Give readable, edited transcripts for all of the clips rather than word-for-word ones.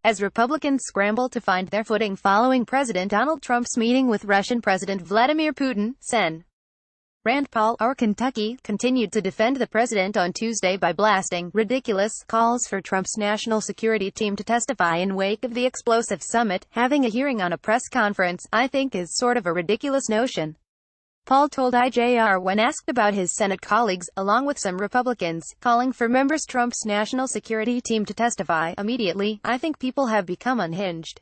as Republicans scramble to find their footing following President Donald Trump's meeting with Russian President Vladimir Putin. Sen. Rand Paul, our Kentucky, continued to defend the president on Tuesday by blasting ridiculous calls for Trump's national security team to testify in wake of the explosive summit. Having a hearing on a press conference, I think, is sort of a ridiculous notion, Paul told IJR when asked about his Senate colleagues, along with some Republicans, calling for members Trump's national security team to testify immediately. I think people have become unhinged.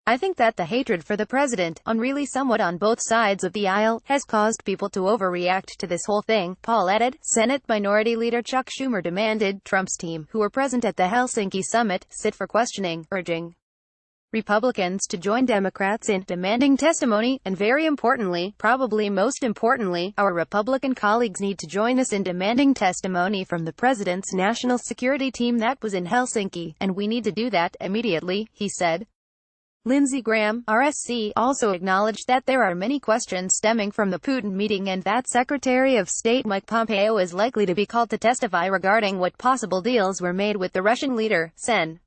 I think that the hatred for the president, on really somewhat on both sides of the aisle, has caused people to overreact to this whole thing, Paul added. Senate Minority Leader Chuck Schumer demanded Trump's team, who were present at the Helsinki summit, sit for questioning, urging Republicans to join Democrats in demanding testimony, and very importantly, probably most importantly, our Republican colleagues need to join us in demanding testimony from the president's national security team that was in Helsinki, and we need to do that immediately, he said. Lindsey Graham, RSC, also acknowledged that there are many questions stemming from the Putin meeting and that Secretary of State Mike Pompeo is likely to be called to testify regarding what possible deals were made with the Russian leader. Sen.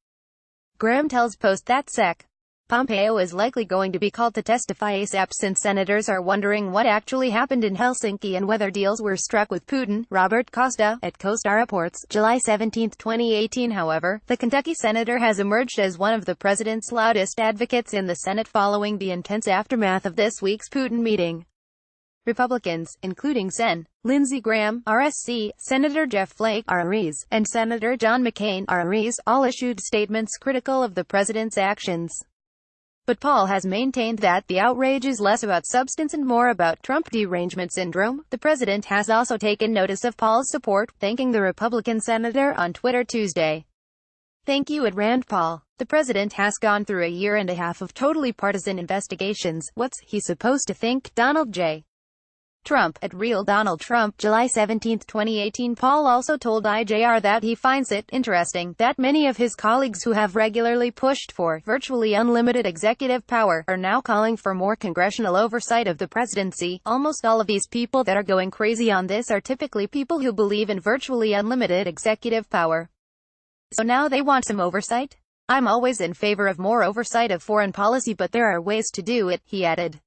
Graham tells Post that Sec. Pompeo is likely going to be called to testify ASAP since senators are wondering what actually happened in Helsinki and whether deals were struck with Putin. Robert Costa, at Costa reports, July 17, 2018. However, the Kentucky senator has emerged as one of the president's loudest advocates in the Senate following the intense aftermath of this week's Putin meeting. Republicans, including Sen. Lindsey Graham, RSC, Senator Jeff Flake, RREs, and Senator John McCain, RREs, all issued statements critical of the president's actions. But Paul has maintained that the outrage is less about substance and more about Trump derangement syndrome. The president has also taken notice of Paul's support, thanking the Republican senator on Twitter Tuesday. Thank you, Rand Paul. The president has gone through a year and a half of totally partisan investigations. What's he supposed to think? Donald J. Trump, at Real Donald Trump, July 17, 2018. Paul also told IJR that he finds it interesting that many of his colleagues who have regularly pushed for virtually unlimited executive power are now calling for more congressional oversight of the presidency. Almost all of these people that are going crazy on this are typically people who believe in virtually unlimited executive power. So now they want some oversight? I'm always in favor of more oversight of foreign policy, but there are ways to do it, he added.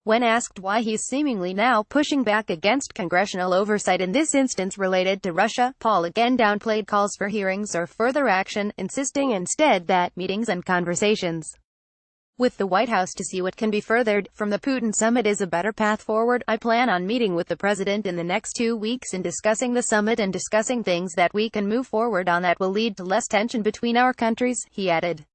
When asked why he's seemingly now pushing back against congressional oversight in this instance related to Russia, Paul again downplayed calls for hearings or further action, insisting instead that meetings and conversations with the White House to see what can be furthered from the Putin summit is a better path forward. I plan on meeting with the president in the next 2 weeks and discussing the summit and discussing things that we can move forward on that will lead to less tension between our countries, he added.